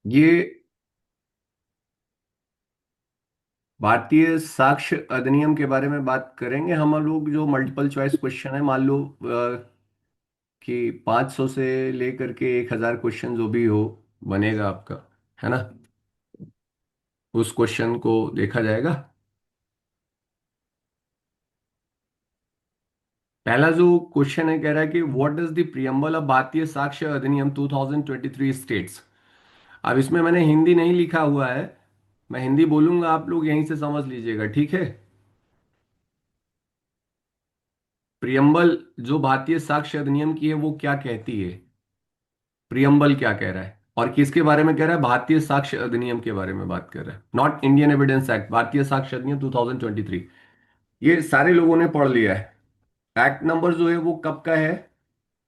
ये भारतीय साक्ष्य अधिनियम के बारे में बात करेंगे हम लोग। जो मल्टीपल चॉइस क्वेश्चन है, मान लो कि 500 से लेकर के 1000 क्वेश्चन जो भी हो बनेगा आपका, है ना। उस क्वेश्चन को देखा जाएगा। पहला जो क्वेश्चन है, कह रहा है कि what does the preamble of भारतीय साक्ष्य अधिनियम 2023 स्टेट्स। अब इसमें मैंने हिंदी नहीं लिखा हुआ है, मैं हिंदी बोलूंगा, आप लोग यहीं से समझ लीजिएगा, ठीक है। प्रियम्बल जो भारतीय साक्ष्य अधिनियम की है वो क्या कहती है, प्रियम्बल क्या कह रहा है और किसके बारे में कह रहा है। भारतीय साक्ष्य अधिनियम के बारे में बात कर रहा है, नॉट इंडियन एविडेंस एक्ट, भारतीय साक्ष्य अधिनियम 2023। ये सारे लोगों ने पढ़ लिया है। एक्ट नंबर जो है वो कब का है,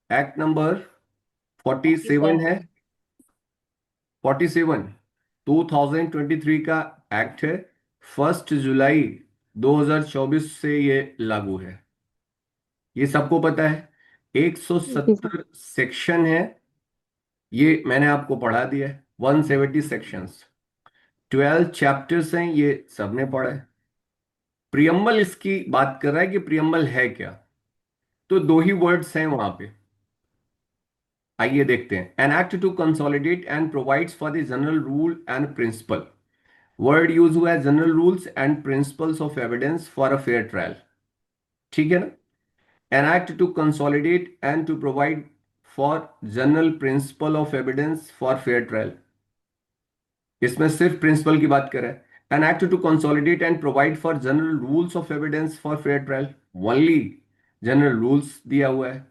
एक्ट नंबर 47 है। 47 2023 का एक्ट है। 1 जुलाई 2024 से ये लागू है, ये सबको पता है। जी सर। 170 सेक्शन है, ये मैंने आपको पढ़ा दिया है। 170 सेक्शंस, 12 चैप्टर्स हैं, ये सबने पढ़ा है। प्रियम्बल इसकी बात कर रहा है कि प्रियम्बल है क्या। तो दो ही वर्ड्स हैं वहां पे, आइए देखते हैं। An act to consolidate and provides for the general rule and principle. Word use हुआ है general rules and principles of evidence for a fair trial, ठीक है ना। An act to consolidate and to provide for general principle of evidence for fair trial, इसमें सिर्फ principle की बात कर रहा है। An act to consolidate and provide for general rules of evidence for fair trial, only general rules दिया हुआ है।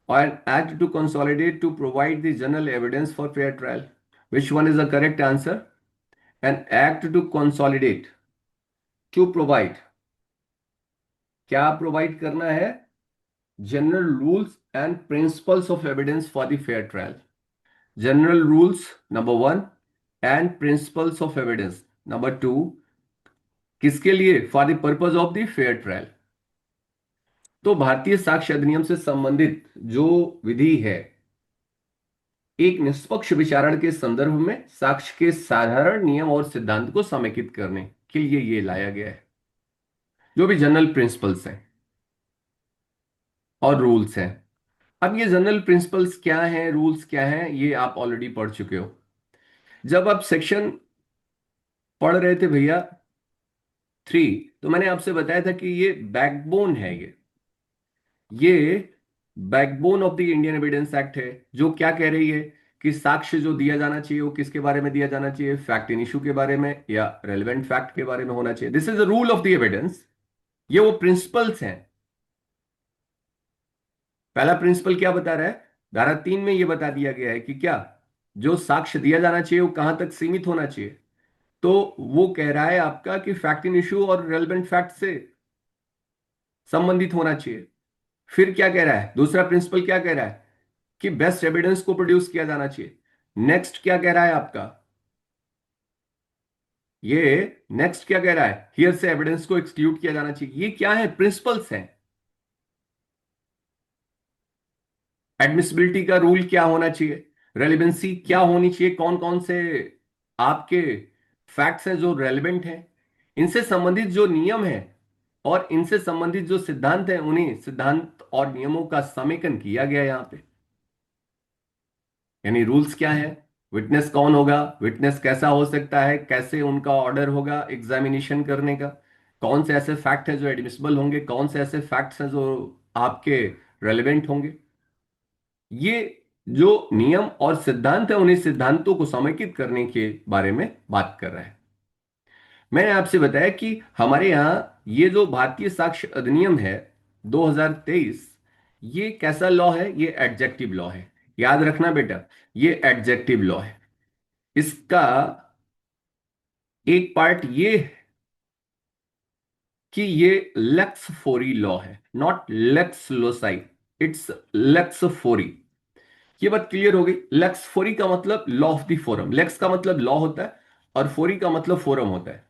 और an act to consolidate to provide the general evidence for fair trial, which one is the correct answer. An act to consolidate to provide, क्या provide करना है, general rules and principles of evidence for the fair trial. General rules number one and principles of evidence number two, किसके लिए, for the purpose of the fair trial. तो भारतीय साक्ष्य अधिनियम से संबंधित जो विधि है, एक निष्पक्ष विचारण के संदर्भ में साक्ष्य के साधारण नियम और सिद्धांत को समेकित करने के लिए ये लाया गया है। जो भी जनरल प्रिंसिपल्स हैं और रूल्स हैं। अब ये जनरल प्रिंसिपल्स क्या हैं, रूल्स क्या हैं, ये आप ऑलरेडी पढ़ चुके हो। जब आप सेक्शन पढ़ रहे थे भैया 3, तो मैंने आपसे बताया था कि ये बैकबोन है, ये backbone of the Indian evidence act है, जो क्या कह रही है कि साक्ष्य जो दिया जाना चाहिए वो किसके बारे में दिया जाना चाहिए, फैक्ट इन इशू के बारे में या रेलेवेंट फैक्ट के बारे में होना चाहिए। This is the rule of the evidence, ये वो प्रिंसिपल्स हैं। पहला प्रिंसिपल क्या बता रहा है, धारा 3 में ये बता दिया गया है कि क्या, जो साक्ष्य दिया जाना चाहिए वो कहां तक सीमित होना चाहिए। तो वो कह रहा है आपका कि फैक्ट इन इशू और रेलेवेंट फैक्ट से संबंधित होना चाहिए। फिर क्या कह रहा है, दूसरा प्रिंसिपल क्या कह रहा है कि बेस्ट एविडेंस को प्रोड्यूस किया जाना चाहिए। नेक्स्ट क्या कह रहा है आपका, ये नेक्स्ट क्या कह रहा है, हियर से एविडेंस को एक्सक्लूड किया जाना चाहिए। ये क्या है, प्रिंसिपल्स हैं। एडमिसिबिलिटी का रूल क्या होना चाहिए, रेलिवेंसी क्या होनी चाहिए, कौन कौन से आपके फैक्ट्स हैं जो रेलिवेंट हैं, इनसे संबंधित जो नियम है और इनसे संबंधित जो सिद्धांत हैं, उन्हीं सिद्धांत और नियमों का समेकन किया गया यहां पे। यानी रूल्स क्या है, विटनेस कौन होगा, विटनेस कैसा हो सकता है, कैसे उनका ऑर्डर होगा एग्जामिनेशन करने का, कौन से ऐसे फैक्ट हैं जो एडमिसिबल होंगे, कौन से ऐसे फैक्ट्स हैं जो आपके रेलेवेंट होंगे। ये जो नियम और सिद्धांत है, उन्हीं सिद्धांतों को समेकित करने के बारे में बात कर रहा है। मैंने आपसे बताया कि हमारे यहां ये जो भारतीय साक्ष्य अधिनियम है 2023, ये कैसा लॉ है, ये एडजेक्टिव लॉ है। याद रखना बेटा, ये एडजेक्टिव लॉ है। इसका एक पार्ट ये है कि ये लेक्स फोरी लॉ है, not lex loci, it's lex fori. ये बात क्लियर हो गई। लेक्स फोरी का मतलब law of the forum, lex का मतलब लॉ होता है और फोरी का मतलब फोरम होता है।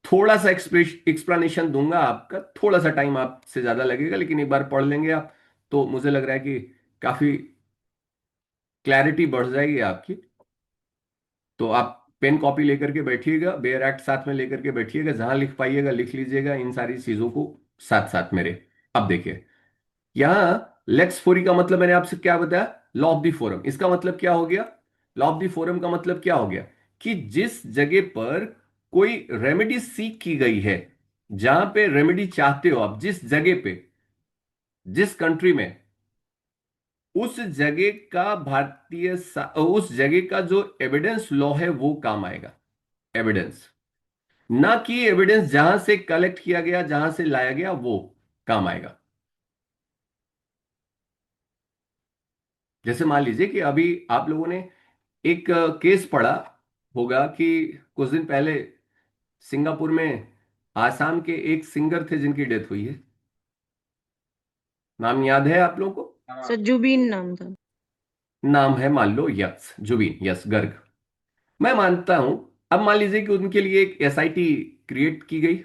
थोड़ा सा एक्सप्लेनेशन दूंगा, आपका थोड़ा सा टाइम आपसे ज्यादा लगेगा, लेकिन एक बार पढ़ लेंगे आप तो मुझे लग रहा है कि काफी क्लैरिटी बढ़ जाएगी आपकी। तो आप पेन कॉपी लेकर के बैठिएगा, बेयर एक्ट साथ में लेकर के बैठिएगा, जहां लिख पाइएगा लिख लीजिएगा इन सारी चीजों को साथ साथ मेरे। अब देखिए, यहां लेक्स फोरी का मतलब मैंने आपसे क्या बताया, लॉ ऑफ द फोरम। इसका मतलब क्या हो गया, लॉ ऑफ द फोरम का मतलब क्या हो गया कि जिस जगह पर कोई रेमेडी सीख की गई है, जहां पे रेमेडी चाहते हो आप, जिस जगह पे, जिस कंट्री में, उस जगह का उस जगह का जो एविडेंस लॉ है वो काम आएगा। एविडेंस, ना कि एविडेंस जहां से कलेक्ट किया गया, जहां से लाया गया, वो काम आएगा। जैसे मान लीजिए कि अभी आप लोगों ने एक केस पढ़ा होगा कि कुछ दिन पहले सिंगापुर में आसाम के एक सिंगर थे जिनकी डेथ हुई है। नाम याद है आप लोगों को? सर जुबीन नाम था। नाम है मान लो यस, जुबीन, यस गर्ग। मैं मानता हूं, अब मान लीजिए कि उनके लिए एक एसआईटी क्रिएट की गई,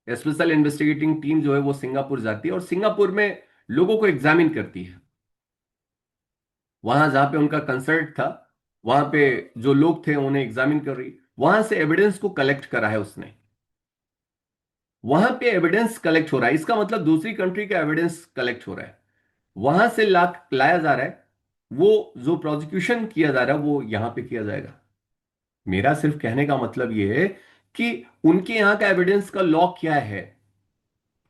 स्पेशल इन्वेस्टिगेटिंग टीम जो है वो सिंगापुर जाती है और सिंगापुर में लोगों को एग्जामिन करती है। वहां जहां पे उनका कंसर्ट था, वहां पे जो लोग थे उन्हें एग्जामिन कर रही, वहां से एविडेंस को कलेक्ट करा है उसने। वहां पे एविडेंस कलेक्ट हो रहा है, इसका मतलब दूसरी कंट्री का एविडेंस कलेक्ट हो रहा है, वहां से लाया जा रहा है। वो जो प्रोसिक्यूशन किया जा रहा है वो यहां पे किया जाएगा। मेरा सिर्फ कहने का मतलब ये है कि उनके यहां का एविडेंस का लॉ क्या है,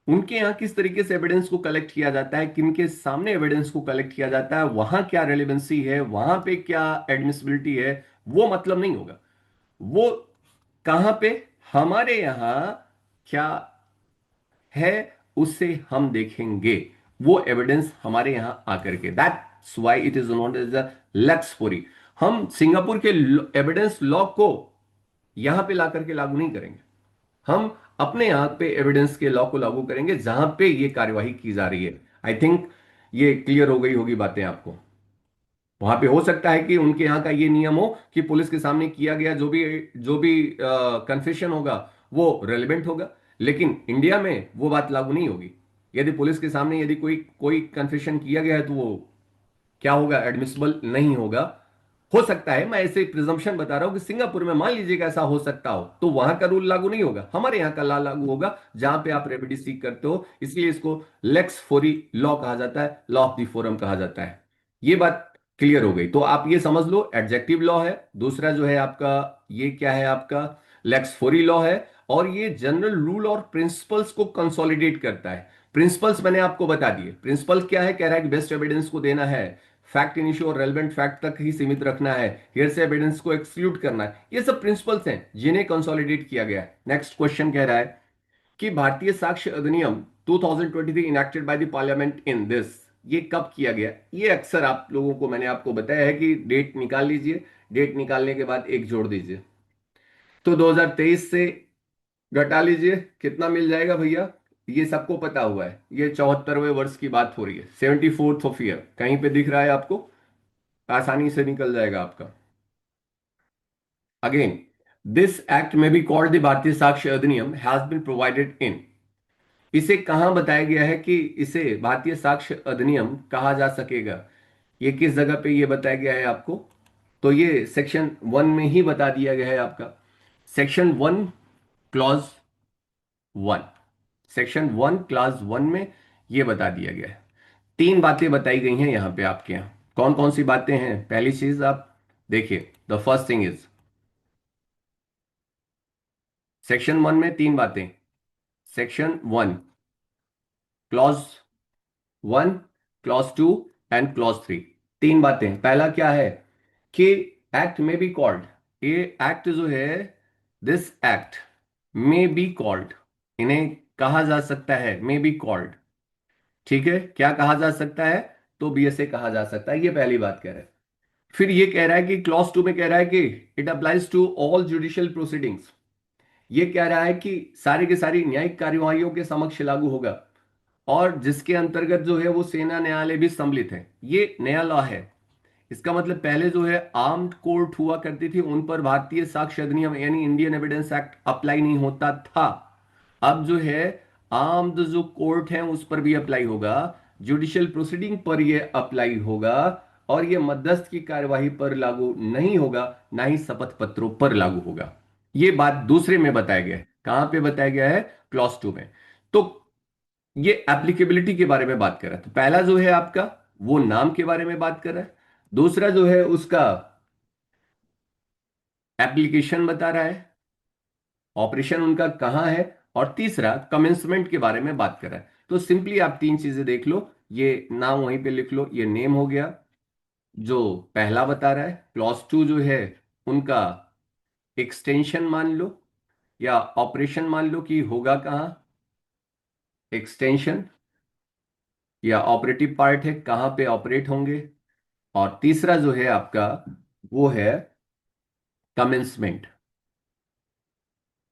उनके यहां किस तरीके से एविडेंस को कलेक्ट किया जाता है, किनके सामने एविडेंस को कलेक्ट किया जाता है, वहां क्या रेलेवेंसी है, वहां पे क्या एडमिसिबिलिटी है, वो मतलब नहीं होगा। वो कहां पे, हमारे यहां क्या है, उसे हम देखेंगे। वो एविडेंस हमारे यहां आकर के, that's why it is known as the lex fori. हम सिंगापुर के एविडेंस लॉ को यहां पे ला करके लागू नहीं करेंगे। हम अपने यहां पे एविडेंस के लॉ को लागू करेंगे जहां पे ये कार्यवाही की जा रही है। आई थिंक ये क्लियर हो गई होगी बातें आपको। वहां पे हो सकता है कि उनके यहाँ का ये नियम हो कि पुलिस के सामने किया गया जो भी कन्फेशन होगा वो रेलेवेंट होगा, लेकिन इंडिया में वो बात लागू नहीं होगी। यदि पुलिस के सामने यदि कोई कोई कन्फेशन किया गया है तो वो क्या होगा, एडमिसिबल नहीं होगा। हो सकता है, मैं ऐसे प्रिजम्पशन बता रहा हूं कि सिंगापुर में मान लीजिएगा ऐसा हो सकता हो, तो वहां का रूल लागू नहीं होगा, हमारे यहाँ का लॉ लागू होगा जहां पे आप रेमेडी सीख करते हो। इसलिए इसको लेक्स फोरी लॉ कहा जाता है, लॉ ऑफ द फोरम कहा जाता है। ये बात क्लियर हो गई, तो आप ये समझ लो एडजेक्टिव लॉ है। दूसरा जो है आपका, ये क्या है आपका, लेक्स फोरी लॉ है। और ये जनरल रूल और प्रिंसिपल्स को कंसोलिडेट करता है। प्रिंसिपल्स मैंने आपको बता दिए। प्रिंसिपल क्या है, कह रहा है कि बेस्ट एविडेंस को देना है, फैक्ट इन इश्यू और रेलेवेंट फैक्ट तक ही सीमित रखना है, हेयरसे एविडेंस को एक्सक्लूड करना है। ये सब प्रिंसिपल्स हैं जिन्हें कंसोलिडेट किया गया है। नेक्स्ट क्वेश्चन कह रहा है कि भारतीय साक्ष्य अधिनियम 2023 enacted by the parliament in this, ये कब किया गया? ये अक्सर आप लोगों को मैंने आपको बताया है कि डेट निकाल लीजिए, डेट निकालने के बाद एक जोड़ दीजिए, तो 2023 से घटा लीजिए, कितना मिल जाएगा भैया? ये सबको पता हुआ है, ये 74वें वर्ष की बात हो रही है, 74th ऑफ ईयर कहीं पे दिख रहा है आपको? आसानी से निकल जाएगा आपका। अगेन, दिस एक्ट में बी कॉल्ड द भारतीय साक्ष्य अधिनियम हैज बीन प्रोवाइडेड इन, इसे कहां बताया गया है कि इसे भारतीय साक्ष्य अधिनियम कहा जा सकेगा? ये किस जगह पे ये बताया गया है आपको? तो ये सेक्शन 1 में ही बता दिया गया है आपका, सेक्शन 1 क्लॉज 1, सेक्शन 1 क्लॉज 1 में ये बता दिया गया है। तीन बातें बताई गई हैं यहां पे आपके यहां। कौन कौन सी बातें हैं? पहली चीज आप देखिए, the first thing is, section 1 में तीन बातें, section 1 clause 1, clause 2 and clause 3। तीन बातें। पहला क्या है कि एक्ट में बी कॉल्ड, ये एक्ट जो है, दिस एक्ट में बी कॉल्ड, इन्हें कहा जा सकता है, मे बी कॉल्ड। ठीक है, क्या कहा जा सकता है? तो बीएसए कहा जा सकता है, ये पहली बात कह रहा है। फिर ये कह रहा है कि क्लॉज 2 में कह रहा है कि it applies to all judicial proceedings, ये कह रहा है कि सारी की सारी न्यायिक कार्यवाहियों के समक्ष लागू होगा, और जिसके अंतर्गत जो है वो सेना न्यायालय भी सम्मिलित है। ये नया लॉ है। इसका मतलब पहले जो है आर्म्ड कोर्ट हुआ करती थी, उन पर भारतीय साक्ष्य अधिनियम यानी इंडियन एविडेंस एक्ट अप्लाई नहीं होता था। अब जो है आर्म्ड जो कोर्ट है उस पर भी अप्लाई होगा, जुडिशियल प्रोसीडिंग पर ये अप्लाई होगा, और ये मध्यस्थ की कार्यवाही पर लागू नहीं होगा, ना ही शपथ पत्रों पर लागू होगा। ये बात दूसरे में बताया गया है। कहां पे बताया गया है? क्लॉज 2 में। तो ये एप्लीकेबिलिटी के बारे में बात कर रहा है। तो पहला जो है आपका, वो नाम के बारे में बात कर रहा है। दूसरा जो है उसका एप्लीकेशन बता रहा है, ऑपरेशन उनका कहां है। और तीसरा कमेंसमेंट के बारे में बात कर रहा है। तो सिंपली आप तीन चीजें देख लो, ये नाम वहीं पे लिख लो, ये नेम हो गया जो पहला बता रहा है। क्लॉज 2 जो है उनका एक्सटेंशन मान लो या ऑपरेशन मान लो कि होगा कहां, एक्सटेंशन या ऑपरेटिव पार्ट है, कहां पे ऑपरेट होंगे। और तीसरा जो है आपका वो है कमेंसमेंट।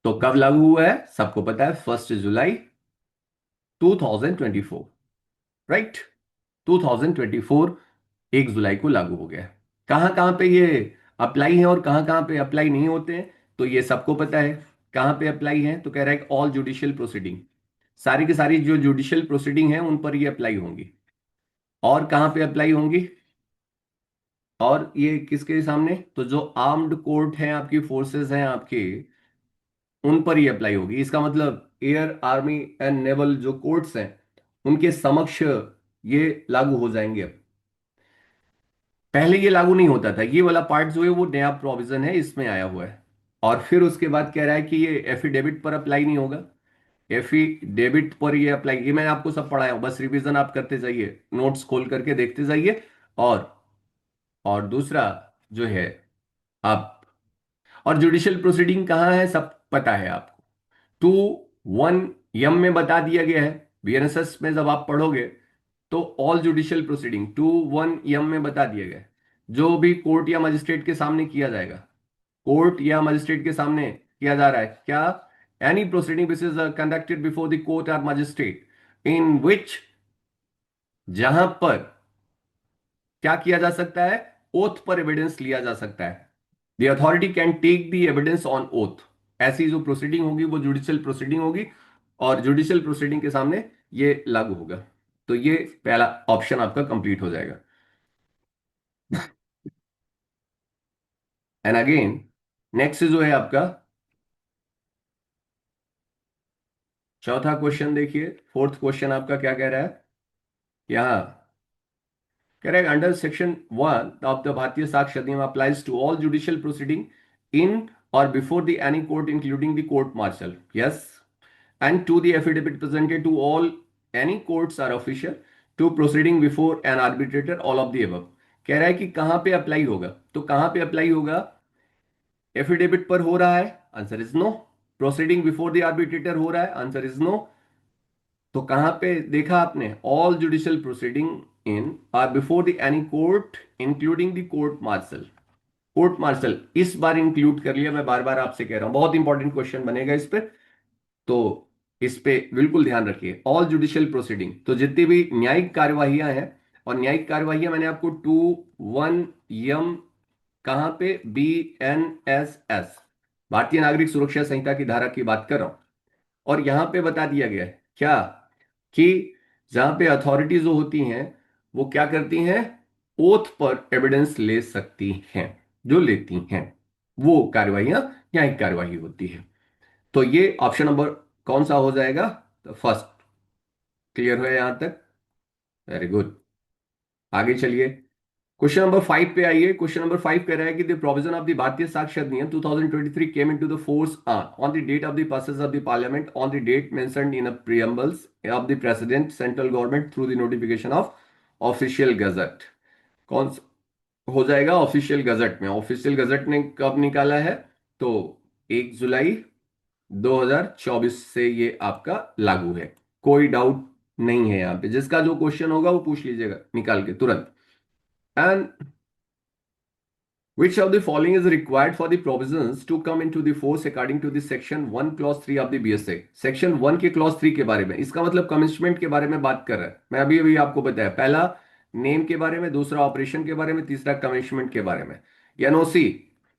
तो कब लागू हुआ है? सबको पता है, 1 जुलाई 2024, राइट। 2024 1 जुलाई को लागू हो गया है। कहां कहां पे ये अप्लाई है और कहां कहां पे अप्लाई नहीं होते हैं, तो ये सबको पता है। कहां पे अप्लाई है? तो कह रहा है ऑल जुडिशियल प्रोसीडिंग, सारी की सारी जो जुडिशियल प्रोसीडिंग है उन पर ये अप्लाई होंगी। और कहां पे अप्लाई होंगी? और ये किसके सामने? तो जो आर्म्ड कोर्ट हैं, आपकी फोर्सेस हैं आपके, उन पर ये अप्लाई होगी। इसका मतलब एयर, आर्मी एंड नेवल जो कोर्ट्स हैं उनके समक्ष ये लागू हो जाएंगे अब। पहले ये लागू नहीं होता था। ये वाला पार्ट जो है वो नया प्रोविजन है, इसमें आया हुआ है। और फिर उसके बाद कह रहा है कि ये एफिडेविट पर अप्लाई नहीं होगा। एफिडेविट पर ये अप्लाई, ये मैंने आपको सब पढ़ाया हूं, बस रिवीजन आप करते जाइए, नोट्स खोल करके देखते जाइए। और और दूसरा जो है आप, और जुडिशियल प्रोसीडिंग कहाँ है सब पता है आपको। 2(1)(m) में बता दिया गया है। बीएनएसएस में जब आप पढ़ोगे तो ऑल जुडिशियल प्रोसीडिंग 2(1)(m) में बता दिया गया है। जो भी कोर्ट या मजिस्ट्रेट के सामने किया जाएगा, कोर्ट या मजिस्ट्रेट के सामने किया जा रहा है क्या? Any proceeding which is conducted before the court और मजिस्ट्रेट इन विच, जहां पर क्या किया जा सकता है? ओथ पर एविडेंस लिया जा सकता है। The authority can take the evidence on oath. ऐसी जो प्रोसीडिंग होगी वो जुडिशियल प्रोसीडिंग होगी, और जुडिशियल प्रोसीडिंग के सामने ये लागू होगा। तो ये पहला ऑप्शन आपका कंप्लीट हो जाएगा। एंड अगेन नेक्स्ट जो है आपका चौथा क्वेश्चन देखिए। फोर्थ क्वेश्चन आपका क्या कह रहा है यहां? कह रहा है अंडर सेक्शन 1 ऑफ द भारतीय साक्ष्य Adhiniyam applies to all judicial proceeding in और before the any court including the court martial, yes, and to the affidavit presented to all any courts are official to proceeding before an arbitrator, all of the above। कह रहा है कि कहां पे apply होगा, तो कहां पे अप्लाई होगा? एफिडेविट पर हो रहा है, answer is no. Proceeding before the arbitrator हो रहा है, आंसर इज नो। तो कहां पे देखा आपने? ऑल जुडिशियल प्रोसीडिंग इन और before the any court including the court martial. Court martial इस बार इंक्लूड कर लिया, मैं बार बार आपसे कह रहा हूं, बहुत इंपॉर्टेंट क्वेश्चन बनेगा इस पर। तो इस पे बिल्कुल ध्यान रखिए। ऑल जुडिशियल प्रोसीडिंग, तो जितनी भी न्यायिक कार्यवाहियां हैं, और न्यायिक कार्यवाहियां मैंने आपको 2(1)(m) कहां पे? BNSS, भारतीय नागरिक सुरक्षा संहिता की धारा की बात कर रहा हूं। और यहां पे बता दिया गया है क्या, कि जहां पे अथॉरिटी जो होती हैं वो क्या करती हैं? ओथ पर एविडेंस ले सकती हैं, जो लेती हैं वो कार्यवाहियां न्यायिक कार्यवाही होती है। तो ये ऑप्शन नंबर कौन सा हो जाएगा? तो फर्स्ट। क्लियर है यहां तक? Very good. आगे चलिए, क्वेश्चन नंबर 5 पे आइए। क्वेश्चन नंबर 5 कह रहा है कि द प्रोविजन ऑफ द भारतीय साक्ष्य अधिनियम 2023 came into the force on the date of the passage of the parliament on the date mentioned in the preambles of the president central government through the notification of official gazette. कौन हो जाएगा? Official gazette में। Official gazette ने कब निकाला है? तो 1 जुलाई 2024 से ये आपका लागू है। कोई डाउट नहीं है यहां पे। जिसका जो क्वेश्चन होगा वो पूछ लीजिएगा निकाल के तुरंत। And which of the following is required for the provisions to come into the force according to the section 1 clause 3 of the BSA? Section 1 के क्लॉज 3 के बारे में, इसका मतलब कमिटमेंट के बारे में बात कर रहा है। मैं अभी अभी आपको बताया, पहला नेम के बारे में, दूसरा ऑपरेशन के बारे में, तीसरा कमिटमेंट के बारे में। एनओसी,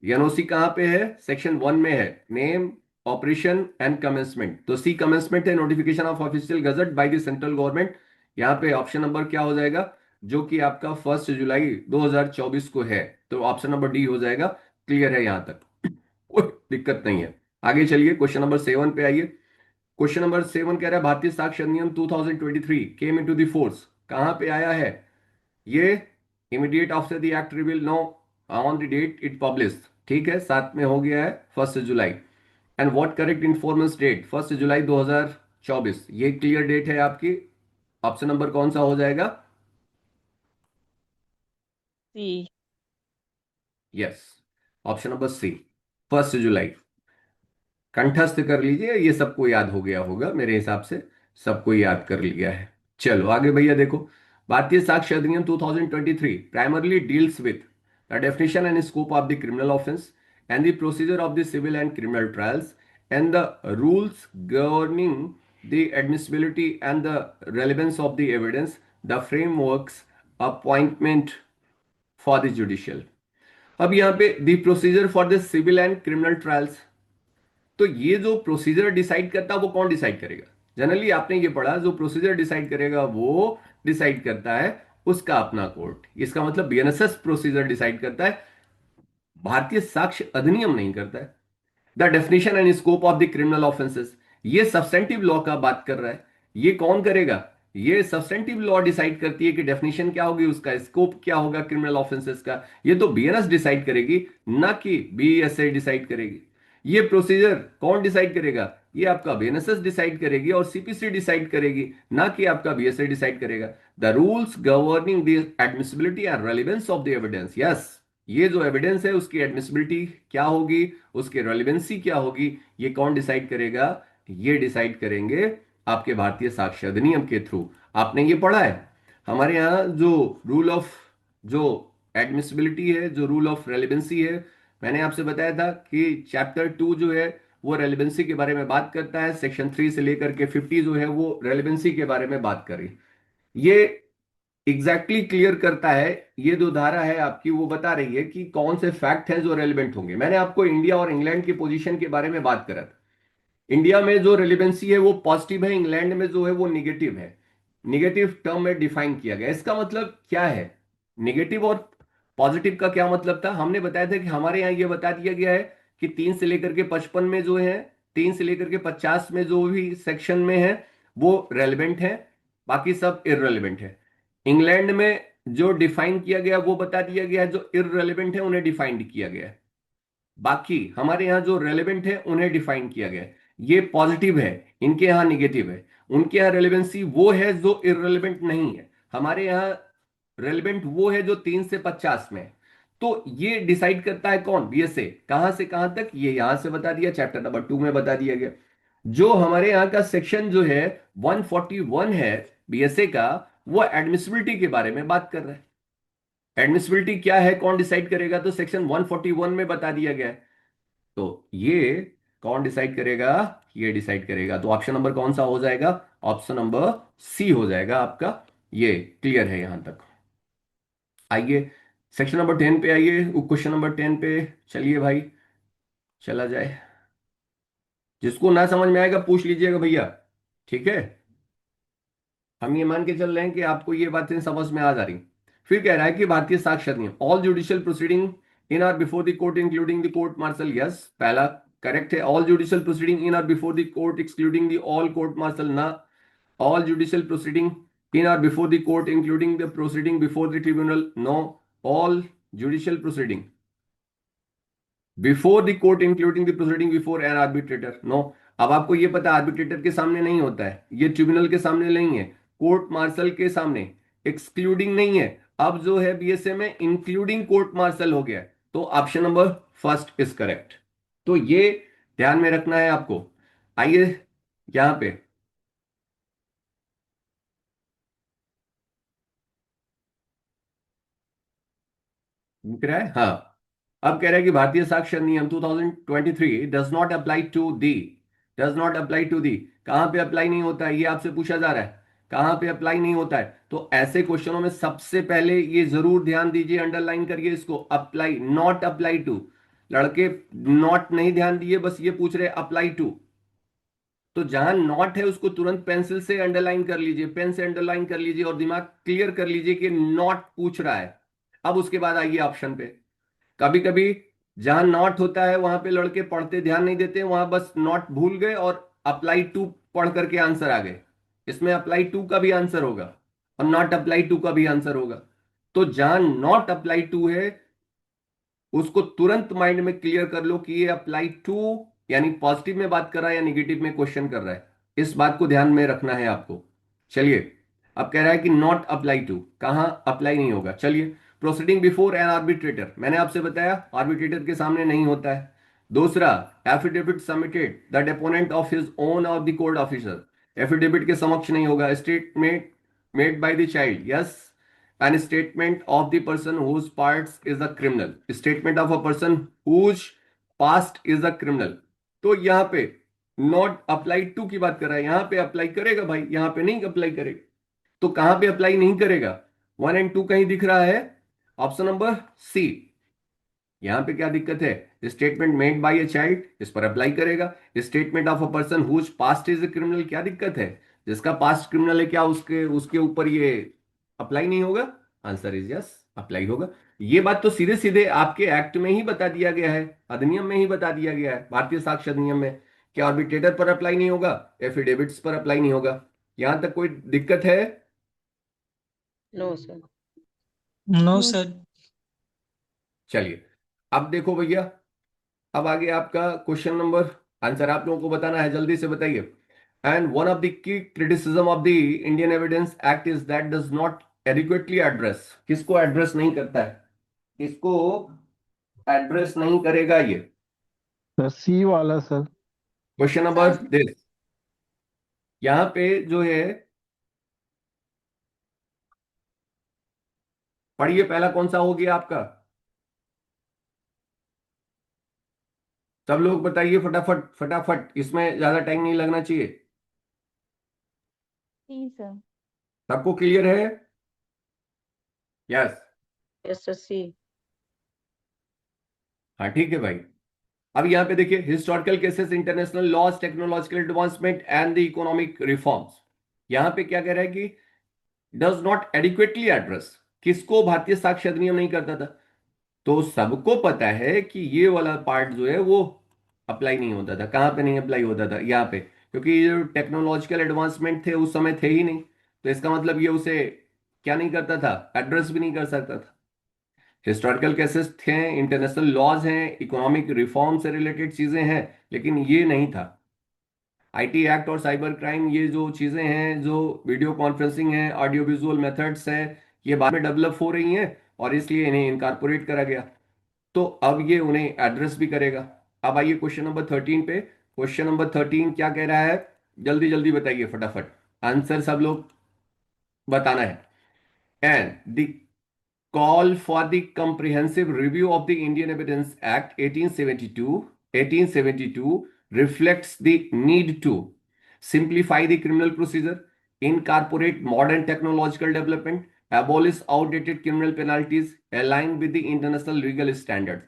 एनओसी कहां पे है? सेक्शन 1 में है, नेम, ऑपरेशन एंड कमेंसमेंट। तो सी कमेंसमेंट है, notification of official gazette by the central government. यहां पे ऑप्शन नंबर क्या हो जाएगा? जो कि आपका 1 जुलाई 2024 को है। तो ऑप्शन नंबर डी हो जाएगा। क्लियर है यहां तक? कोई दिक्कत नहीं है। आगे चलिए, क्वेश्चन नंबर 7 पे आइए। क्वेश्चन नंबर 7 कह रहा है भारतीय साक्षर अधिनियम 2023 केम इनटू द फोर्स, कहां पे आया है ये? Immediate after the act reveal, no, on the date it publish. ठीक है, साथ में हो गया है 1 जुलाई। And what correct enforcement date? 1 जुलाई 2024, ये क्लियर डेट है आपकी। ऑप्शन नंबर कौन सा हो जाएगा? सी। यस, ऑप्शन नंबर सी, 1 जुलाई। कंठस्थ कर लीजिए, ये सबको याद हो गया होगा मेरे हिसाब से, सबको याद कर लिया है। चलो आगे भैया देखो। भारतीय साक्ष्य अधिनियम 2023 primarily deals with the definition and scope of the criminal offence and the procedure of the civil and criminal trials and the rules governing the admissibility and the relevance of the evidence, the frameworks, appointment for the judicial. अब यहाँ पे the procedure for the civil and criminal trials, तो ये जो procedure decide करता है वो कौन डिसाइड करेगा? जनरली आपने ये पढ़ा, जो प्रोसीजर डिसाइड करेगा वो डिसाइड करता है उसका अपना कोर्ट। इसका मतलब बीएनएसएस प्रोसीजर डिसाइड करता है, भारतीय साक्ष्य अधिनियम नहीं करता है। The definition and scope of the criminal offences, ये सब्सटेंटिव लॉ का बात कर रहा है। ये कौन करेगा? ये सब्सटेंटिव लॉ डिसाइड करती है कि डेफिनेशन क्या होगी, उसका स्कोप क्या होगा क्रिमिनल ऑफेंसेस का। ये तो बीएनएस डिसाइड करेगी, ना कि बीएसए डिसाइड करेगी। ये प्रोसीजर कौन डिसाइड करेगा? ये आपका बीएनएसएस डिसाइड करेगी और सीपीसी डिसाइड करेगी, ना कि आपका बीएसए डिसाइड करेगा। The rules governing the admissibility and relevance of the evidence, yes, ये जो एविडेंस है उसकी एडमिसिबिलिटी क्या होगी, उसकी रेलिवेंसी क्या होगी, ये कौन डिसाइड करेगा? ये डिसाइड करेंगे आपके भारतीय साक्ष्य अधिनियम के थ्रू। आपने ये पढ़ा है हमारे यहाँ जो रूल ऑफ, जो एडमिसिबिलिटी है, जो रूल ऑफ रेलिवेंसी है, मैंने आपसे बताया था कि चैप्टर 2 जो है वो रेलिवेंसी के बारे में बात करता है, सेक्शन 3 से लेकर के 50 जो है वो रेलिवेंसी के बारे में बात करी। ये एग्जैक्टली क्लियर करता है, ये जो धारा है आपकी वो बता रही है कि कौन से फैक्ट हैं जो रेलिवेंट होंगे। मैंने आपको इंडिया और इंग्लैंड की पोजीशन के बारे में बात करा था। इंडिया में जो रेलिवेंसी है वो पॉजिटिव है, इंग्लैंड में जो है वो निगेटिव है। निगेटिव टर्म में डिफाइन किया गया, इसका मतलब क्या है? निगेटिव और पॉजिटिव का क्या मतलब था? हमने बताया था कि हमारे यहाँ ये बता दिया गया है कि 3 से लेकर के 55 में जो है, 3 से लेकर के 50 में जो भी सेक्शन में है वो रेलिवेंट है, बाकी सब इररेलेवेंट है। इंग्लैंड में जो डिफाइन किया गया वो बता दिया गया है, जो इररेलेवेंट है उन्हें डिफाइंड किया गया है, बाकी हमारे यहाँ जो रेलेवेंट है उन्हें डिफाइन किया गया है। ये पॉजिटिव है, इनके यहाँ निगेटिव है। उनके यहाँ रेलेवेंसी वो है जो इररेलेवेंट नहीं है, हमारे यहाँ रेलेवेंट वो है जो 3 से 50 में है। तो ये डिसाइड करता है कौन? बीएसए। कहां से कहां तक? ये यहां से बता दिया, चैप्टर नंबर 2 में बता दिया गया। जो हमारे यहाँ का सेक्शन जो है 141 है बीएसए का, वो एडमिसिबिलिटी के बारे में बात कर रहा है। एडमिसिबिलिटी क्या है, कौन डिसाइड करेगा? तो सेक्शन 141 में बता दिया गया है। तो ये कौन डिसाइड करेगा? ये डिसाइड करेगा। तो ऑप्शन नंबर कौन सा हो जाएगा? ऑप्शन नंबर सी हो जाएगा आपका। ये क्लियर है यहां तक? आइए सेक्शन नंबर 10 पे आइए, क्वेश्चन नंबर 10 पे। चलिए भाई, चला जाए। जिसको ना समझ में आएगा पूछ लीजिएगा भैया, ठीक है? हम ये मान के चल रहे हैं कि आपको ये बातें समझ में आ जा रही। फिर कह रहा है कि भारतीय साक्षर नियम, all judicial proceeding in or before the court including the court martial, yes, पहला करेक्ट है। All judicial proceeding in or before the court excluding the all court martial, ना। All judicial proceeding in or before the court including the proceeding before the tribunal, no. All judicial proceeding before the court including the proceeding before an arbitrator, no. अब आपको ये पता arbitrator के सामने नहीं होता है, ये ट्रिब्यूनल के सामने नहीं है, कोर्ट मार्शल के सामने, एक्सक्लूडिंग नहीं है। अब जो है बीएसए में इंक्लूडिंग कोर्ट मार्शल हो गया, तो option number first is correct. तो ये ध्यान में रखना है आपको। आइए यहां पे, दिख रहा है? हाँ। अब कह रहा है कि भारतीय साक्षर नियम 2023 does not apply to the, does not apply to the, कहां पे अप्लाई नहीं होता है? ये आपसे पूछा जा रहा है, कहां पे अप्लाई नहीं होता है? तो ऐसे क्वेश्चनों में सबसे पहले ये जरूर ध्यान दीजिए, अंडरलाइन करिए इसको, अप्लाई, नॉट अप्लाई टू। लड़के नॉट नहीं ध्यान दिए, बस ये पूछ रहे अप्लाई टू। तो जहां नॉट है उसको तुरंत पेंसिल से अंडरलाइन कर लीजिए, पेन से अंडरलाइन कर लीजिए और दिमाग क्लियर कर लीजिए कि नॉट पूछ रहा है। अब उसके बाद आइए ऑप्शन पे। कभी कभी जहां नॉट होता है वहां पे लड़के पढ़ते ध्यान नहीं देते, वहां बस नॉट भूल गए और अप्लाई टू पढ़ करके आंसर आ गए। इसमें अप्लाई टू का भी आंसर होगा और नॉट अप्लाई टू का भी आंसर होगा। तो जहां नॉट अप्लाई टू है उसको तुरंत माइंड में क्लियर कर लो कि ये अप्लाई टू यानी पॉजिटिव में बात कर रहा है या निगेटिव में क्वेश्चन कर रहा है। इस बात को ध्यान में रखना है आपको। चलिए, अब कह रहा है कि नॉट अप्लाई टू, कहां अप्लाई नहीं होगा। चलिए, प्रोसीडिंग बिफोर एन आर्बिट्रेटर, मैंने आपसे बताया आर्बिट्रेटर के सामने नहीं होता है। दूसरा, affidavit submitted the deponent of his own और द कोर्ट ऑफिसर, एफिडेविट के समक्ष नहीं होगा। Statement made by the child, yes, and statement of the person whose parts is a criminal, statement of a person whose past is a criminal। तो यहां पे not apply to की बात कर रहा है, यहां पे अप्लाई करेगा भाई, यहां पे नहीं अप्लाई करेगा। तो कहां पे अप्लाई नहीं करेगा? 1 और 2 कहीं दिख रहा है? Option number C. यहां पे क्या दिक्कत है? Statement made by a child, इस पर अप्लाई करेगा। Statement of a person whose past is a criminal, क्या दिक्कत है? जिसका पास्ट क्रिमिनल है, क्या उसके उसके ऊपर ये अप्लाई नहीं होगा? आंसर इज यस, अप्लाई होगा। ये बात तो सीधे सीधे आपके एक्ट में ही बता दिया गया है, अधिनियम में ही बता दिया गया है, भारतीय साक्ष्य अधिनियम में, कि आर्बिट्रेटर पर अप्लाई नहीं होगा, एफिडेविट्स पर अप्लाई नहीं होगा। यहां तक कोई दिक्कत है? No sir. No no sir. चलिए, अब देखो भैया, अब आगे आपका क्वेश्चन नंबर, आंसर आप लोगों को बताना है, जल्दी से बताइए। And one of the key criticism of the Indian evidence act is that does not adequately address, किसको एड्रेस नहीं करता है, किसको एड्रेस नहीं करेगा ये? सर सी वाला सर। क्वेश्चन नंबर दिस, यहां पे जो है, पढ़िए, पहला कौन सा हो गया आपका? सब लोग बताइए फटाफट फटाफट, इसमें ज्यादा टाइम नहीं लगना चाहिए। C sir. सबको क्लियर है? यस। Yes sir, C. हाँ ठीक है भाई। अब यहां पे देखिए, historical cases, international laws, technological advancement and the economic reforms. यहां पे क्या कह रहा है कि डज नॉट एडिक्वेटली एड्रेस, किसको भारतीय साक्ष्य अधिनियम नहीं करता था? तो सबको पता है कि ये वाला पार्ट जो है वो अप्लाई नहीं होता था। कहां पे नहीं अप्लाई होता था? यहाँ पे, क्योंकि ये जो टेक्नोलॉजिकल एडवांसमेंट थे उस समय थे ही नहीं। तो इसका मतलब ये उसे क्या नहीं करता था? एड्रेस भी नहीं कर सकता था। हिस्टोरिकल केसेस थे, इंटरनेशनल लॉज हैं, इकोनॉमिक रिफॉर्म से रिलेटेड चीजें हैं, लेकिन ये नहीं था। आईटी एक्ट और साइबर क्राइम, ये जो चीजें हैं, जो वीडियो कॉन्फ्रेंसिंग है, ऑडियो विजुअल मेथड्स है, ये बाद में डेवलप हो रही हैं और इसलिए इन्हें इनकारपोरेट करा गया। तो अब ये उन्हें एड्रेस भी करेगा। अब आइए क्वेश्चन नंबर 13 पे। क्वेश्चन नंबर 13 क्या कह रहा है? जल्दी जल्दी बताइए फटाफट, आंसर सब लोग बताना है। And the call for the comprehensive review of the Indian Evidence Act 1872 reflects the need to simplify the criminal procedure, incorporate modern technological development, abolish outdated criminal penalties, align with the international legal standards।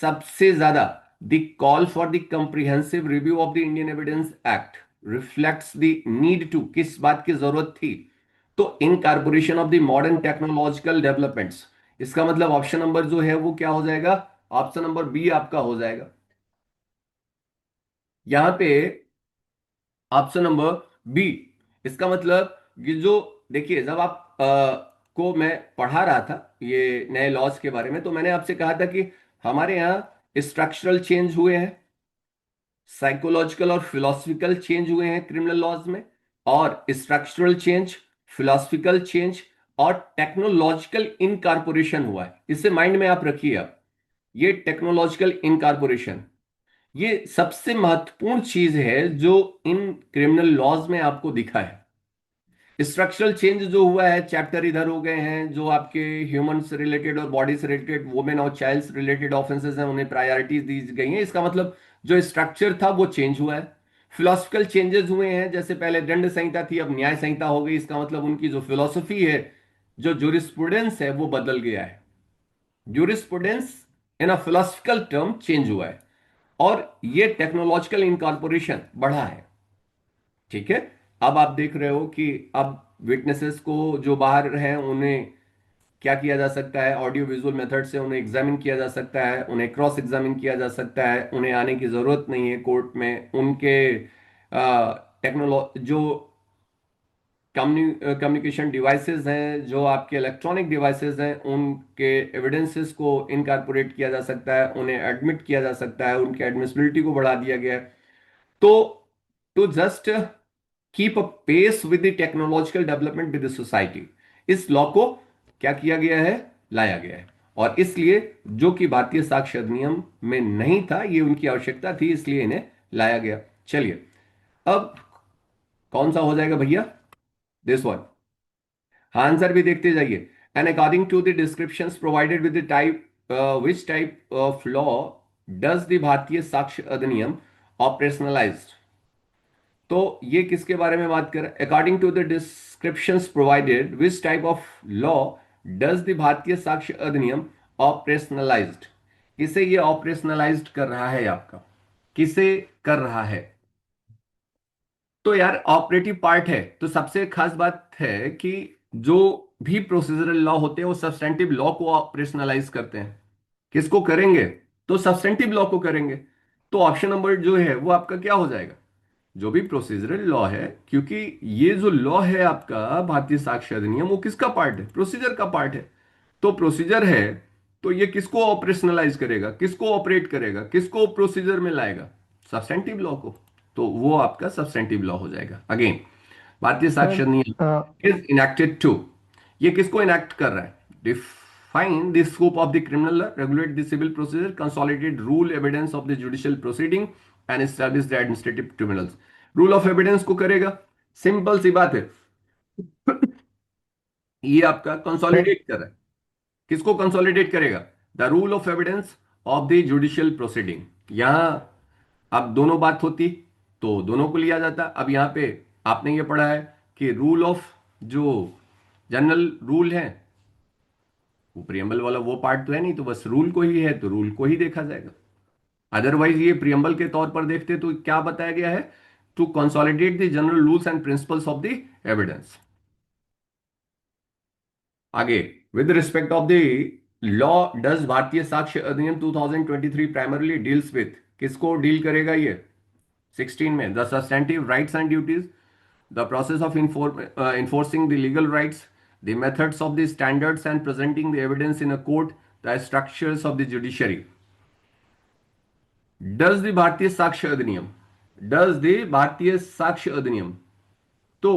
सबसे ज्यादा the call for the comprehensive review of the Indian Evidence Act reflects the need to, किस बात की जरूरत थी? तो incorporation of the modern technological developments. इसका मतलब ऑप्शन नंबर जो है वो क्या हो जाएगा? ऑप्शन नंबर बी आपका हो जाएगा। यहां पे ऑप्शन नंबर बी, इसका मतलब ये जो, देखिए जब आप को मैं पढ़ा रहा था ये नए लॉज के बारे में, तो मैंने आपसे कहा था कि हमारे यहाँ स्ट्रक्चरल चेंज हुए हैं, साइकोलॉजिकल और फिलोसफिकल चेंज हुए हैं क्रिमिनल लॉज में, और स्ट्रक्चरल चेंज, फिलोसफिकल चेंज और टेक्नोलॉजिकल इनकॉर्पोरेशन हुआ है। इसे माइंड में आप रखिए। आप ये टेक्नोलॉजिकल इनकॉर्पोरेशन, ये सबसे महत्वपूर्ण चीज है जो इन क्रिमिनल लॉज में आपको दिखा है। स्ट्रक्चरल चेंज जो हुआ है, चैप्टर इधर हो गए हैं, जो आपके ह्यूमन से रिलेटेड और बॉडी से रिलेटेड, वुमेन और चाइल्ड से रिलेटेड ऑफेंसेस हैं, उन्हें प्रायोरिटी दी गई है। इसका मतलब जो स्ट्रक्चर था वो चेंज हुआ है। फिलोसफिकल चेंजेस हुए हैं, जैसे पहले दंड संहिता थी, अब न्याय संहिता हो गई। इसका मतलब उनकी जो फिलोसफी है, जो जूरिस्प्रूडेंस है, वो बदल गया है। जूरिस्प्रूडेंस इन अ फिलोसफिकल टर्म चेंज हुआ है, और ये टेक्नोलॉजिकल इनकॉर्पोरेशन बढ़ा है। ठीक है। अब आप देख रहे हो कि अब विटनेसेस को जो बाहर हैं उन्हें क्या किया जा सकता है, ऑडियो विजुअल मेथड से उन्हें एग्जामिन किया जा सकता है, उन्हें क्रॉस एग्जामिन किया जा सकता है, उन्हें आने की जरूरत नहीं है कोर्ट में। उनके टेक्नोलॉजी जो कम्युनिकेशन डिवाइसेस हैं, जो आपके इलेक्ट्रॉनिक डिवाइसेस हैं, उनके एविडेंसेस को इनकारपोरेट किया जा सकता है, उन्हें एडमिट किया जा सकता है, उनकी एडमिसिबिलिटी को बढ़ा दिया गया है। तो to just keep a pace with the technological development with the society, इस लॉ को क्या किया गया है, लाया गया है। और इसलिए जो कि भारतीय साक्ष्य अधिनियम में नहीं था, ये उनकी आवश्यकता थी, इसलिए इन्हें लाया गया। चलिए, अब कौन सा हो जाएगा भैया, दिस वन। हाँ, आंसर भी देखते जाइए। And according to the descriptions provided with the type, which type of law does the भारतीय साक्ष्य अधिनियम ऑपरेशनलाइज्ड। तो ये किसके बारे में बात कर रहा है, according to the descriptions provided which type of law does the भारतीय साक्ष्य अधिनियम ऑपरेशनलाइज्ड। किसे ये ऑपरेशनलाइज्ड कर रहा है आपका, किसे कर रहा है। तो यार ऑपरेटिव पार्ट है, तो सबसे खास बात है कि जो भी प्रोसीजरल लॉ होते हैं वो सब्सटेंटिव लॉ को ऑपरेशनलाइज करते हैं। किसको करेंगे, तो सब्सटेंटिव लॉ को करेंगे। तो ऑप्शन नंबर जो है वो आपका क्या हो जाएगा, जो भी प्रोसीजरल लॉ है, क्योंकि ये जो लॉ है आपका भारतीय साक्ष्य अधिनियम, वो किसका पार्ट है, प्रोसीजर का पार्ट है। तो प्रोसीजर है, तो ये किसको ऑपरेशनलाइज करेगा, किसको ऑपरेट करेगा, किसको प्रोसीजर में लाएगा, सब्सटेंटिव लॉ को। तो वो आपका सब्सटेंटिव लॉ हो जाएगा। अगेन, भारतीय सर साक्ष्य अधिनियम इज इनेक्टेड टू, ये किसको इनेक्ट कर रहा है, define the scope of the criminal law, regulate the civil procedure, consolidate rule evidence of the judicial proceeding and establish the administrative tribunals. Rule of evidence को करेगा, simple सी बात है। ये आपका सर कंसोलिडेट कर रहा है, किसको कंसोलिडेट करेगा, the rule of evidence of the judicial proceeding. यहां अब दोनों बात होती तो दोनों को लिया जाता। अब यहां पे आपने ये पढ़ा है कि रूल ऑफ, जो जनरल रूल है, वो प्रियम्बल वाला वो पार्ट तो है नहीं, तो बस रूल को ही है, तो रूल को ही देखा जाएगा। अदरवाइज ये प्रियम्बल के तौर पर देखते तो क्या बताया गया है, to consolidate the general rules and principles of the evidence. आगे, with respect of the law does भारतीय साक्ष्य अधिनियम 2023 प्राइमरली डील्स विथ, किसको डील करेगा ये, 16 में, the substantive rights and duties, the process of enforcing the legal rights, the methods of the standards and presenting the evidence in a court, the structures of the judiciary. Does the भारतीय साक्ष्य अधिनियम, does the भारतीय साक्ष्य अधिनियम, तो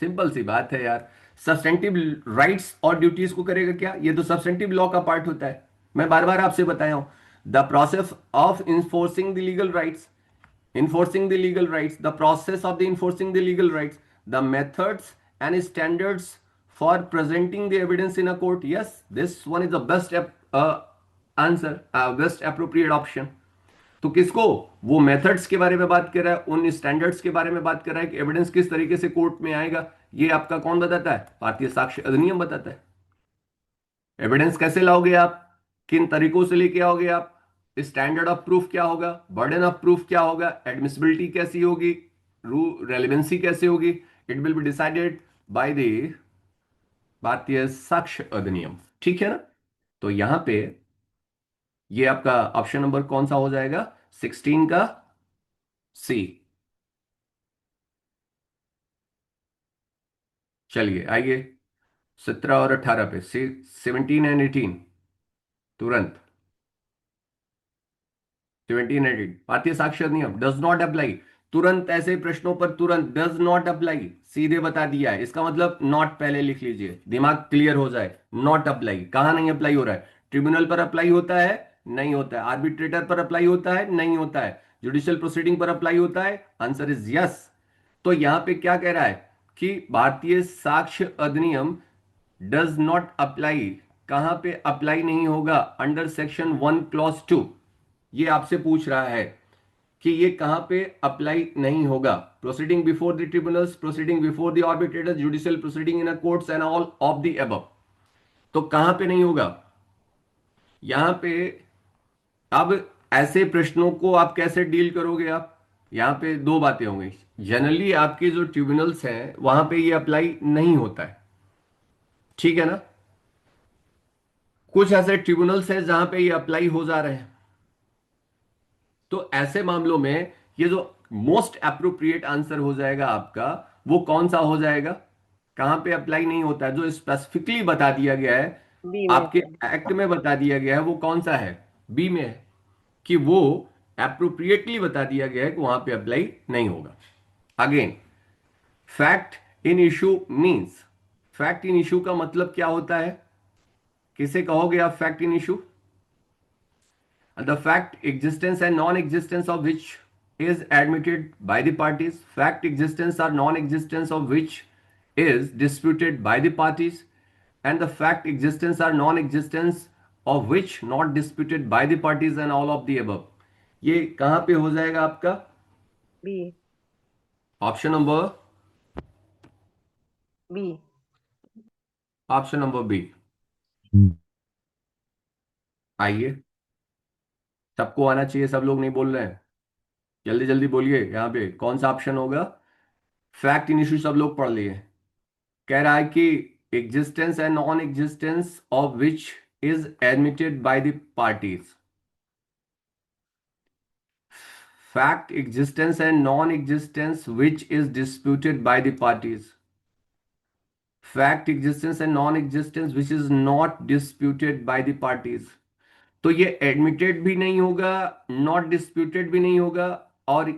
simple सी बात है यार, सब्सटेंटिव राइट्स और ड्यूटीज को करेगा क्या, ये तो सब्सटेंटिव लॉ का पार्ट होता है। मैं बार बार आपसे बताया हूं, the process of enforcing the legal rights, enforcing the legal rights, the process of the enforcing the legal rights, the methods and standards for presenting the evidence in a court. Yes, this one is the best answer, best appropriate option. तो किसको, वो methods के बारे में बात कर रहा है, उन स्टैंडर्ड्स के बारे में बात कर रहा है कि एविडेंस किस तरीके से कोर्ट में आएगा, ये आपका कौन बताता है, भारतीय साक्ष्य अधिनियम बताता है। एविडेंस कैसे लाओगे आप, किन तरीकों से लेके आओगे आप, स्टैंडर्ड ऑफ प्रूफ क्या होगा, बर्डन ऑफ प्रूफ क्या होगा, एडमिसिबिलिटी कैसी होगी, रू रेलिवेंसी कैसे होगी, it will be decided by the भारतीय साक्ष्य अधिनियम। ठीक है ना। तो यहां पे ये आपका ऑप्शन नंबर कौन सा हो जाएगा, 16 का सी। चलिए आइए, 17 और 18 पे, 17 एंड 18, तुरंत 17 भारतीय साक्षर नियम डज नॉट अप्लाई। तुरंत ऐसे प्रश्नों पर तुरंत डज नॉट अप्लाई सीधे बता दिया है, इसका मतलब नॉट पहले लिख लीजिए, दिमाग क्लियर हो जाए। नॉट अप्लाई कहां नहीं अप्लाई हो रहा है, ट्रिब्यूनल पर अप्लाई होता है, नहीं होता है, आर्बिट्रेटर पर अप्लाई होता है, नहीं होता है, जुडिशियल प्रोसीडिंग पर अप्लाई होता है, आंसर इज यस। तो यहां पे क्या कह रहा है कि भारतीय साक्ष्य अधिनियम डज नॉट अप्लाई, कहां पे अप्लाई नहीं होगा, अंडर सेक्शन 1 क्लॉज 2। ये आपसे पूछ रहा है कि ये कहां पे अप्लाई नहीं होगा, proceeding before the tribunals, proceeding before the arbitrator, judicial proceeding in a courts and all of the above. तो कहां पे नहीं होगा यहां पे। अब ऐसे प्रश्नों को आप कैसे डील करोगे आप, यहाँ पे दो बातें होंगी। जनरली आपके जो ट्रिब्यूनल्स हैं वहां पे ये अप्लाई नहीं होता है, ठीक है ना। कुछ ऐसे ट्रिब्यूनल्स हैं जहां पे ये अप्लाई हो जा रहे हैं। तो ऐसे मामलों में ये जो मोस्ट अप्रोप्रिएट आंसर हो जाएगा आपका, वो कौन सा हो जाएगा, कहां पे अप्लाई नहीं होता है, जो स्पेसिफिकली बता दिया गया है, बी में आपके है। एक्ट में बता दिया गया है, वो कौन सा है, बी में है, कि वो अप्रोप्रिएटली बता दिया गया है कि वहां पे अप्लाई नहीं होगा। Again, fact in issue means, fact in issue का मतलब क्या होता है, किसे कहोगे आप fact in issue? The fact existence and non-existence of which is admitted by the parties. Fact existence or non-existence of which is disputed by the parties, and the fact existence or non-existence of which not disputed by the parties, and all of the above. ये कहां पे हो जाएगा आपका? B. Option number, B. Option number B. आइए, सबको आना चाहिए, सब लोग नहीं बोल रहे हैं, जल्दी जल्दी बोलिए। यहाँ पे कौन सा ऑप्शन होगा? फैक्ट इन इश्यू सब लोग पढ़ लिए। कह रहा है कि existence and non existence of which is admitted by the parties. Fact existence and non existence which is disputed by the parties. Fact existence and non existence which is not disputed by the parties. तो ये admitted भी नहीं होगा, not disputed भी नहीं होगा, और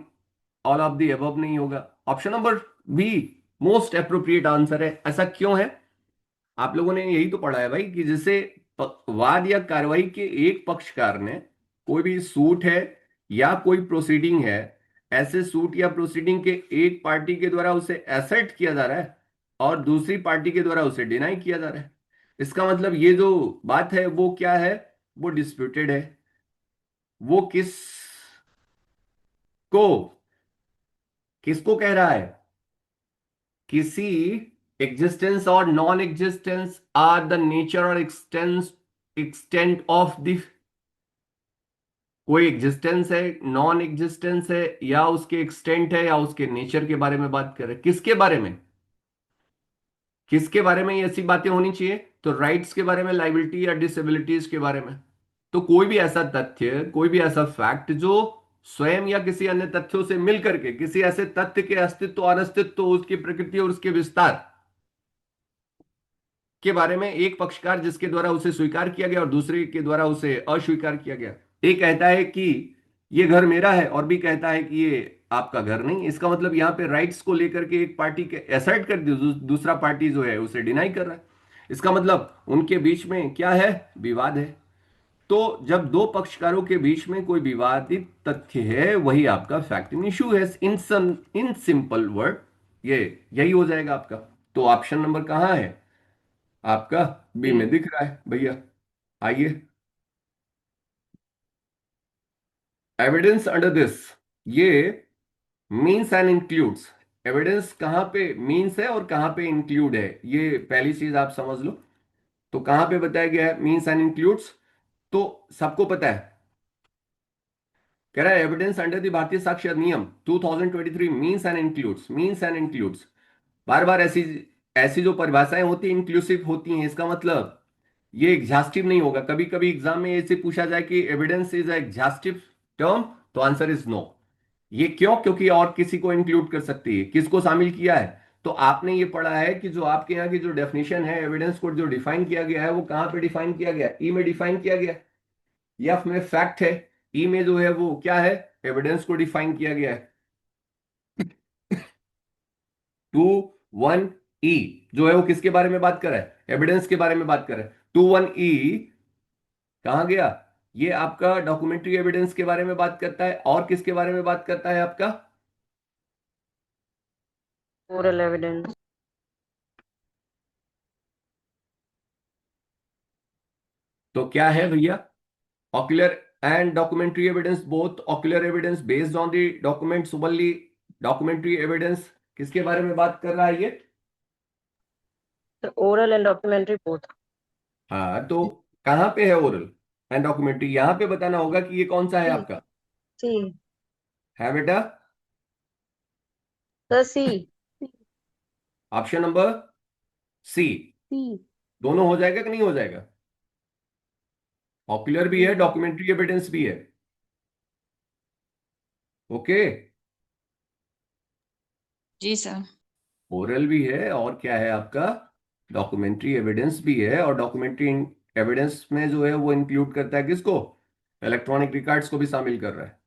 all of the above नहीं होगा। Option number be most appropriate answer है। ऐसा क्यों है? आप लोगों ने यही तो पढ़ा है भाई कि जैसे वाद या कार्रवाई के एक पक्षकार ने, कोई भी सूट है या कोई प्रोसीडिंग है, ऐसे सूट या प्रोसीडिंग के एक पार्टी के द्वारा उसे एसेट किया जा रहा है और दूसरी पार्टी के द्वारा उसे डिनाई किया जा रहा है। इसका मतलब ये जो बात है वो क्या है, वो डिस्प्यूटेड है। वो को किसको कह रहा है? किसी एग्जिस्टेंस और non existence are the nature और एक्सटेंट ऑफ द, कोई एग्जिस्टेंस है, नॉन एग्जिस्टेंस है, या उसके एक्सटेंट है, या उसके नेचर के बारे में बात कर रहे हैं। किसके बारे में? किसके बारे में ये ऐसी बातें होनी चाहिए? तो राइट्स के बारे में, लाइबिलिटी या डिसेबिलिटीज के बारे में। तो कोई भी ऐसा तथ्य, कोई भी ऐसा फैक्ट जो स्वयं या किसी अन्य तथ्यों से मिलकर के किसी ऐसे तथ्य के अस्तित्व और अनस्तित्व, उसकी प्रकृति और उसके विस्तार के बारे में एक पक्षकार जिसके द्वारा उसे स्वीकार किया गया और दूसरे के द्वारा उसे अस्वीकार किया गया। एक कहता है कि ये घर मेरा है और भी कहता है कि ये आपका घर नहीं। इसका मतलब यहां पे राइट्स को लेकर के एक पार्टी के असर्ट कर दी, दूसरा पार्टी जो है उसे डिनाई कर रहा है। इसका मतलब उनके बीच में क्या है? विवाद है। तो जब दो पक्षकारों के बीच में कोई विवादित तथ्य है, वही आपका फैक्ट इन इशू है। इन सिंपल वर्ड ये यही हो जाएगा आपका। तो ऑप्शन नंबर कहां है आपका? B B. में दिख रहा है भैया। आइए, एविडेंस अंडर दिस, ये मीन्स एंड इंक्लूड्स। एविडेंस कहां पे मीन्स है और कहां पे इंक्लूड है, ये पहली चीज आप समझ लो। तो कहां पे बताया गया है मीन्स एंड इंक्लूड्स? तो सबको पता है। कह रहा है एविडेंस अंडर द भारतीय साक्ष्य अधिनियम 2023 means and includes, means and includes. बार बार ऐसी ऐसी जो परिभाषाएं होती हैं इंक्लूसिव होती हैं। इसका मतलब ये एग्जॉस्टिव नहीं होगा। कभी कभी एग्जाम में ऐसे पूछा जाए कि एविडेंस इज एग्जॉस्टिव टर्म, तो आंसर इज नो। ये क्यों? क्योंकि और किसी को इंक्लूड कर सकती है। किसको शामिल किया है? तो आपने ये पढ़ा है कि जो आपके यहाँ की जो डेफिनेशन है एविडेंस को जो डिफाइन किया गया है, वो कहां पे डिफाइन किया गया? ई में डिफाइन किया गया। एफ में फैक्ट है, ई में जो है वो क्या है? एविडेंस को डिफाइन किया गया है। 21 ई जो है वो किसके बारे में बात कर रहा है? एविडेंस के बारे में बात कर रहा है। 21 ई कहां गया? ये आपका डॉक्यूमेंट्री एविडेंस के बारे में बात करता है। और किसके बारे में बात करता है आपका? Oral evidence. तो क्या है भैया? ocular and documentary evidence, both ocular evidence based on the documents only, documentary evidence किसके बारे में बात कर रहा है ये? Oral and documentary both. हाँ, तो कहां पे है ओरल एंड डॉक्यूमेंट्री? यहां पे बताना होगा कि ये कौन सा है सी। आपका। सी। है बेटा? Sir C. Option number C. C. दोनों हो जाएगा कि नहीं हो जाएगा? पॉपुलर भी है, डॉक्यूमेंट्री एविडेंस भी है। ओके। जी सर। ओरल भी है और क्या है आपका, डॉक्यूमेंट्री एविडेंस भी है। और डॉक्यूमेंट्री एविडेंस में जो है वो इंक्लूड करता है किसको? इलेक्ट्रॉनिक रिकॉर्ड्स को भी शामिल कर रहा है।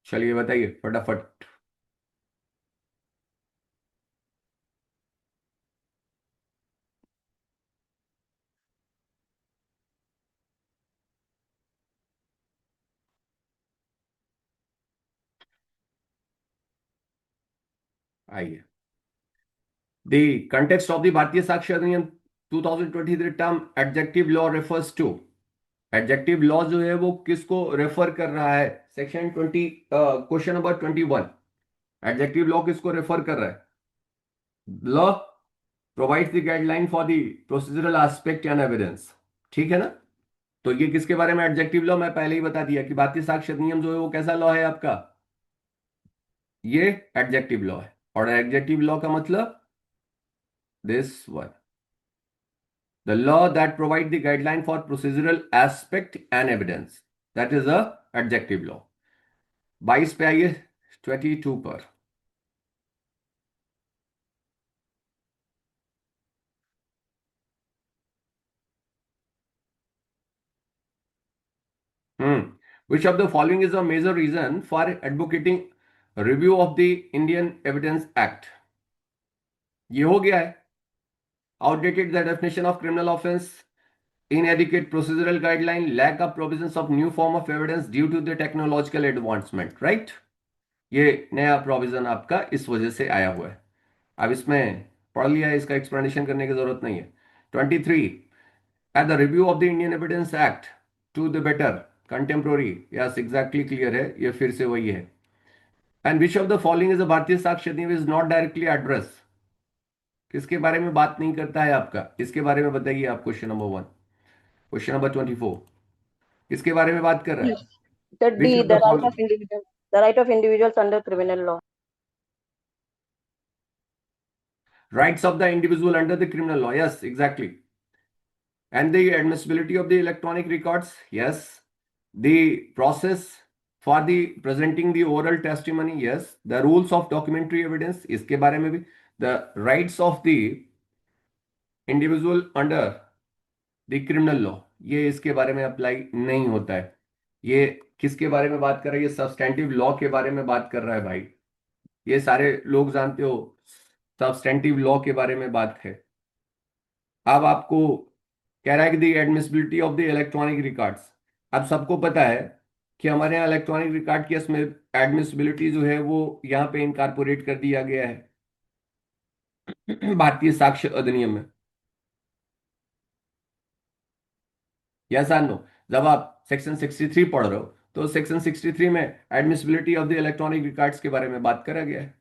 चलिए बताइए फटाफट। आइए। The context of the Bharatiya Sakshya Adhiniam 2023 term adjective law refers to, adjective law जो है वो किसको रेफर कर रहा है? Section 20, question number 21। Adjective law किसको रेफर कर रहा है? Law provides the guideline for the procedural aspect and evidence. ठीक है ना? तो ये किसके बारे में एडजेक्टिव लॉ? मैं पहले ही बता दिया कि भारतीय साक्ष्य अधिनियम जो है वो कैसा लॉ है आपका? ये एडजेक्टिव लॉ है। और एडजेक्टिव लॉ का मतलब this one, the law that provide the guideline for procedural aspect and evidence, that is a adjective law। 22 पे आइए, 22 पर। Which of the following is a major reason for advocating review of the Indian Evidence Act? ये हो गया है। Outdated the definition of criminal offense, inadequate procedural guideline, lack of provisions of new form of evidence due to the technological advancement, right? ये नया provision आपका इस वजह से आया हुआ है। अब इसमें पढ़ लिया है, इसका एक्सप्लेनेशन करने की जरूरत नहीं है। 23, at the review of the Indian evidence act to the better contemporary, yes exactly clear है, ये फिर से वही है। And which of the following is a भारतीय साक्ष्य अधिनियम इज नॉट डायरेक्टली एड्रेस, किसके बारे में बात नहीं करता है आपका? इसके बारे में बताइए आप। क्वेश्चन नंबर 1, क्वेश्चन नंबर 24 किसके बारे में बात कर रहा है? The which D, of the the right following? of individuals, the right of individuals under criminal law. Rights of the individual under the criminal law, yes exactly. And the admissibility of the electronic records, yes. The process for the presenting the oral testimony, yes. The rules of documentary evidence, इसके बारे में भी। The rights of the individual under the criminal law, ये इसके बारे में apply नहीं होता है। ये किसके बारे में बात कर रहा है? ये सब्सटेंटिव लॉ के बारे में बात कर रहा है भाई। ये सारे लोग जानते हो, सब्सटेंटिव लॉ के बारे में बात है। अब आपको कह रहा है कि the admissibility of the electronic records. अब सबको पता है कि हमारे यहाँ इलेक्ट्रॉनिक रिकॉर्ड की एडमिसिबिलिटी जो है वो यहाँ पे इनकारपोरेट कर दिया गया है भारतीय साक्ष्य अधिनियम में। यस और नो? जब आप सेक्शन 63 पढ़ रहे हो तो सेक्शन 63 में admissibility of the electronic records के बारे में बात करा गया है।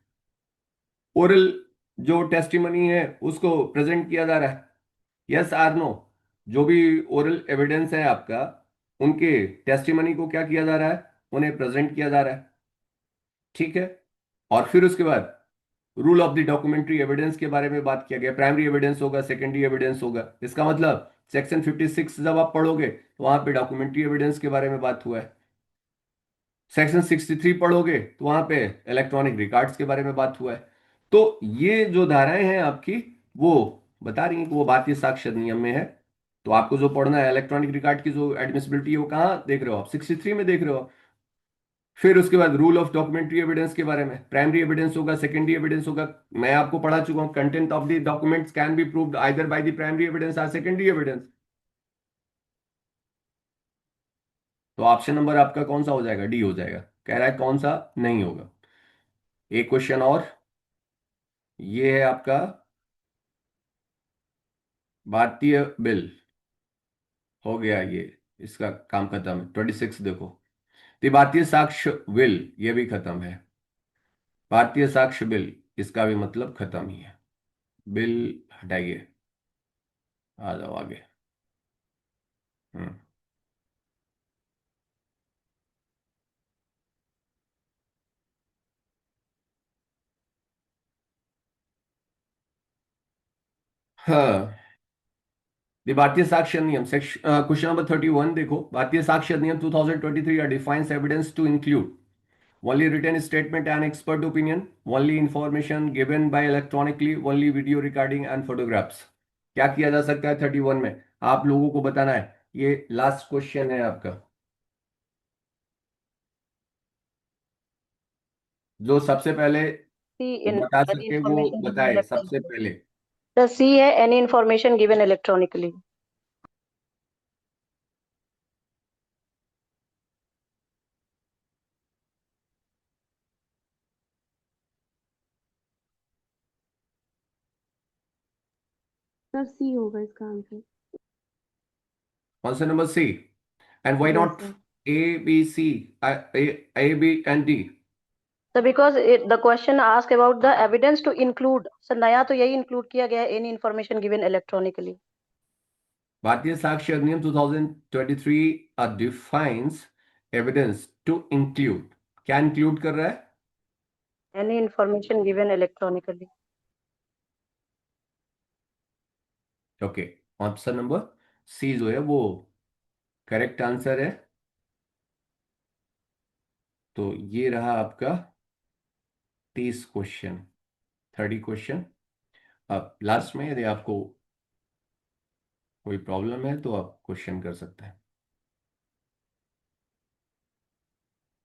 ओरल जो टेस्टिमनी है उसको प्रेजेंट किया जा रहा है। Yes or no? जो भी ओरल एविडेंस है आपका, उनके टेस्टिमनी को क्या किया जा रहा है? उन्हें प्रेजेंट किया जा रहा है। ठीक है। और फिर उसके बाद rule of the documentary evidence के बारे में बात किया गया। प्राइमरी एविडेंस होगा, सेकेंडरी एविडेंस होगा। इसका मतलब सेक्शन 56 जब आप पढ़ोगे तो वहां पे डॉक्यूमेंट्री एविडेंस के बारे में बात हुआ है। सेक्शन 63 पढ़ोगे तो वहां पे इलेक्ट्रॉनिक रिकॉर्ड्स के बारे में बात हुआ है। तो ये जो धाराएं हैं आपकी, वो बता रही हैं कि वो भारतीय साक्ष्य अधिनियम में है। तो आपको जो पढ़ना है इलेक्ट्रॉनिक रिकॉर्ड की जो एडमिसिबिलिटी है वो कहाँ देख रहे हो आप? 63 में देख रहे हो आप। फिर उसके बाद रूल ऑफ डॉक्यूमेंट्री एविडेंस के बारे में, प्राइमरी एविडेंस होगा, सेकेंडरी एविडेंस होगा। मैं आपको पढ़ा चुका हूं, content of the documents can be proved either by the primary evidence और सेकेंडरी एविडेंस। तो ऑप्शन नंबर आपका कौन सा हो जाएगा? डी हो जाएगा। कह रहा है कौन सा नहीं होगा। एक क्वेश्चन और, ये है आपका भारतीय बिल। हो गया ये, इसका काम खत्म है। 26 देखो, तो भारतीय साक्ष्य बिल ये भी खत्म है। भारतीय साक्ष्य बिल, इसका भी मतलब खत्म ही है। बिल हटाइए, आ जाओ आगे। हम्म हाँ, the भारतीय साक्ष्य नियम सेक्शन क्वेश्चन नंबर 31 देखो, भारतीय साक्ष्य नियम 2023 defines evidence to include only written statement and expert opinion, only information given by electronically, only video recording and photographs। क्या किया जा सकता है 31 में, आप लोगों को बताना है। ये लास्ट क्वेश्चन है आपका, जो सबसे पहले C in बता any सके वो information given बताए सबसे electronically. पहले। The C है any information given electronically. Sir C होगा इसका आंसर। कौन सा number C? And why yes not sir. A B C, A B and D? So because the question ask about the evidence to include, so नया तो यही include किया गया है any information given electronically. भारतीय साक्ष्य अधिनियम 2023 डिफाइंस एविडेंस टू इंक्लूड, क्या इंक्लूड कर रहा है? Any information given electronically. Okay, option number C जो है वो करेक्ट आंसर है। तो ये रहा आपका 30 क्वेश्चन, 30 क्वेश्चन। अब लास्ट में यदि आपको कोई प्रॉब्लम है तो आप क्वेश्चन कर सकते हैं।